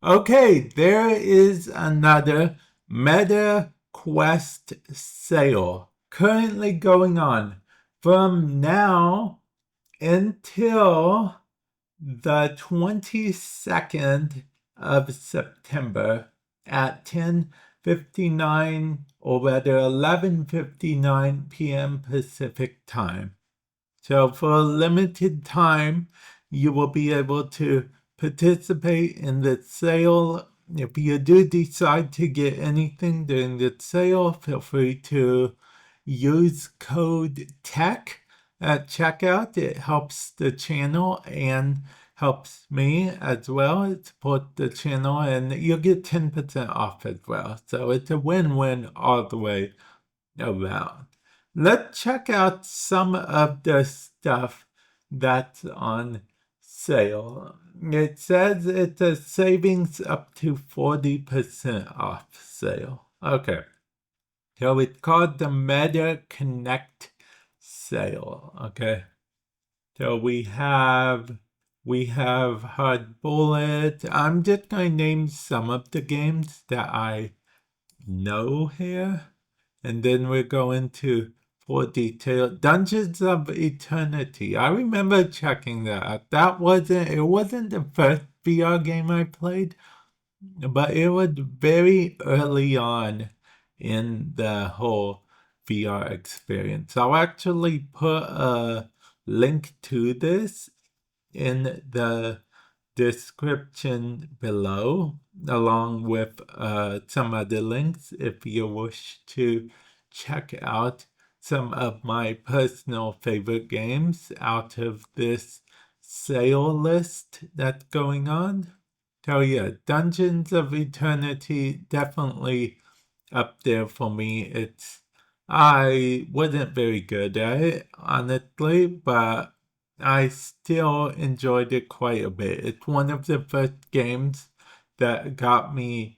Okay, there is another Meta Quest sale currently going on from now until the 22nd of September at 10:59 or rather 11:59 p.m. Pacific time. So for a limited time, you will be able to participate in the sale. If you do decide to get anything during the sale, feel free to use code TECH at checkout. It helps the channel and helps me as well. It supports the channel and you'll get 10% off as well. So it's a win-win all the way around. Let's check out some of the stuff that's on sale. It says it's a savings up to 40% off sale. Okay. So it's called the Meta Connect sale. Okay. So we have Hard Bullet. I'm just going to name some of the games that I know here. And then we're going to for detail Dungeons of Eternity. I remember checking that out. It wasn't the first VR game I played, but it was very early on in the whole VR experience. I'll actually put a link to this in the description below, along with some other links if you wish to check out some of my personal favorite games out of this sale list that's going on. So yeah, Dungeons of Eternity definitely up there for me. I wasn't very good at it, honestly, but I still enjoyed it quite a bit. It's one of the first games that got me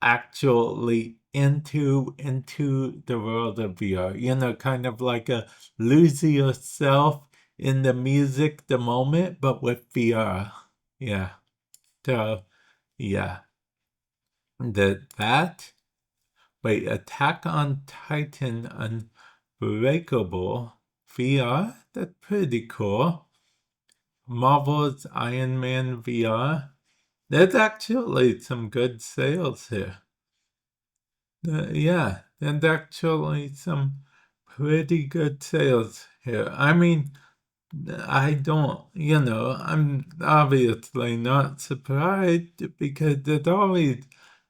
actually into the world of VR. You know, kind of like a lose yourself in the music, the moment, but with VR. Yeah. So yeah. That wait, Attack on Titan Unbreakable VR? That's pretty cool. Marvel's Iron Man VR. There's actually some good sales here. Yeah, there's actually some pretty good sales here. I mean, I'm obviously not surprised because there's always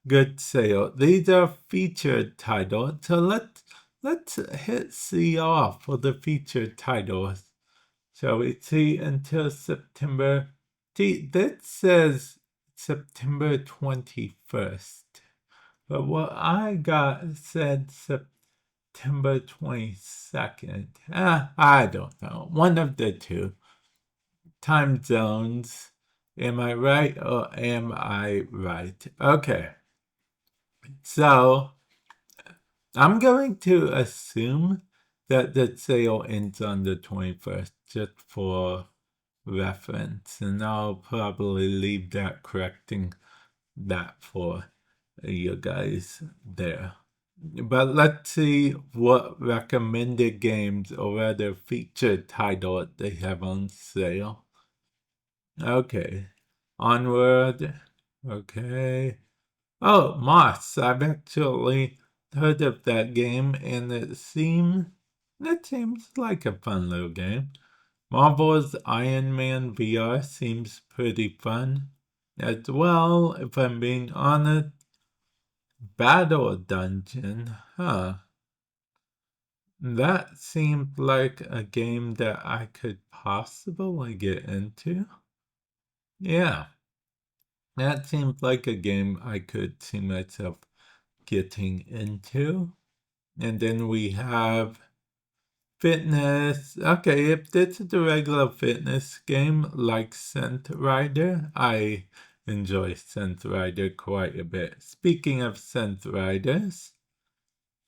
good sale. These are featured titles, so let's hit C off for the featured titles. Shall we see until September? See, that says September 21st, but what I got said September 22nd. I don't know. One of the two. Time zones. Am I right or am I right? Okay. So I'm going to assume that the sale ends on the 21st just for reference, and I'll probably leave that correcting that for you guys there. But let's see what recommended games or rather featured title they have on sale. Okay. Onward. Okay. Oh, Moss. I've actually heard of that game and it seems like a fun little game. Marvel's Iron Man VR seems pretty fun as well, if I'm being honest. Battle Dungeon, huh? That seemed like a game that I could possibly get into. Yeah, that seems like a game I could see myself getting into. And then we have fitness. Okay, if this is a regular fitness game like Scent Rider, I enjoy Scent Rider quite a bit. Speaking of Scent Riders,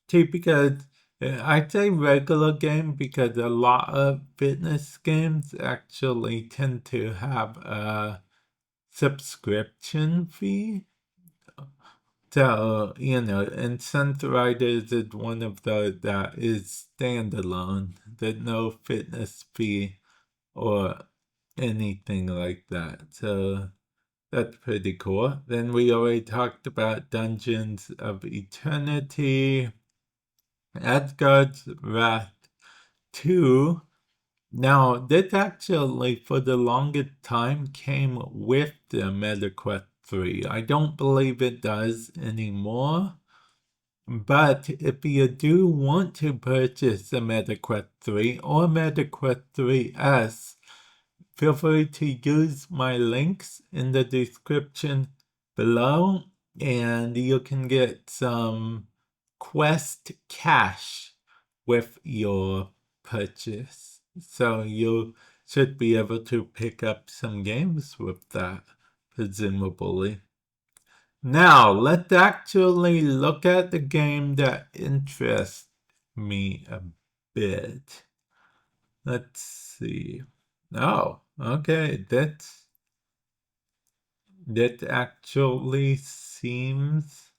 because I say regular game because a lot of fitness games actually tend to have a subscription fee. So, and Sunriders is one of those that is standalone. There's no fitness fee or anything like that. So that's pretty cool. Then we already talked about Dungeons of Eternity, Asgard's Wrath 2. Now, this actually, for the longest time, came with the MetaQuest 3. I don't believe it does anymore. But if you do want to purchase the MetaQuest 3 or MetaQuest 3S, feel free to use my links in the description below, and you can get some Quest cash with your purchase. So you should be able to pick up some games with that, presumably. Now, let's actually look at the game that interests me a bit. Let's see. Oh, okay, that actually seems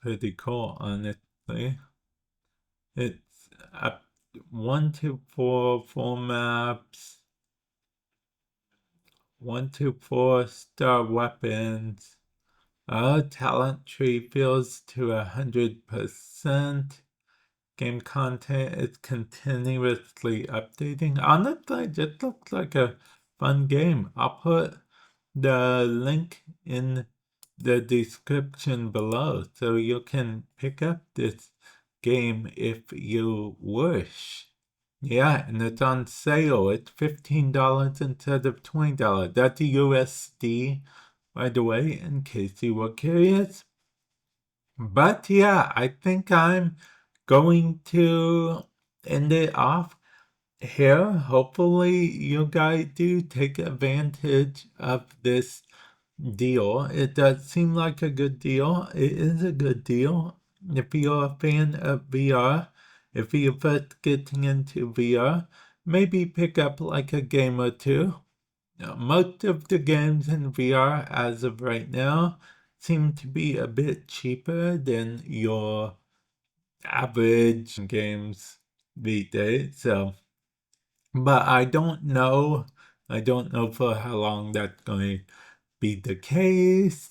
pretty cool, honestly. It's up 1 to 4 maps, 1 to 4 star weapons. Talent tree feels to 100%. Game content is continuously updating. Honestly, it just looks like a fun game. I'll put the link in the description below so you can pick up this game if you wish. Yeah, and it's on sale. It's $15 instead of $20. That's USD, by the way, in case you were curious. But yeah, I think I'm going to end it off here. Hopefully you guys do take advantage of this deal. It does seem like a good deal. It is a good deal. If you're a fan of VR, if you're first getting into VR, maybe pick up like a game or two. Most of the games in VR as of right now seem to be a bit cheaper than your average games these days. So, but I don't know. I don't know for how long that's going to be the case.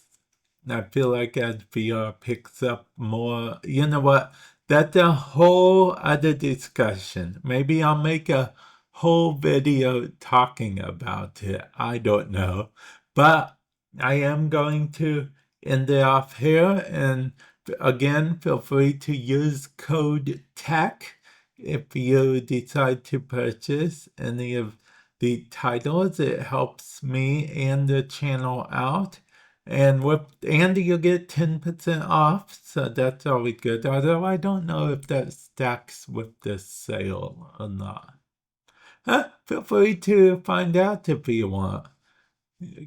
I feel like as VR picks up more, you know what? That's a whole other discussion. Maybe I'll make a whole video talking about it. I don't know. But I am going to end it off here. And again, feel free to use code TECH if you decide to purchase any of the titles. It helps me and the channel out. And you'll get 10% off, so that's always good. Although I don't know if that stacks with the sale or not. Feel free to find out if you want.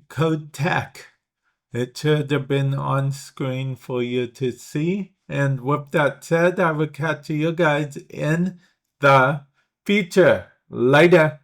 Code TECH. It should have been on screen for you to see. And with that said, I will catch you guys in the future. Later.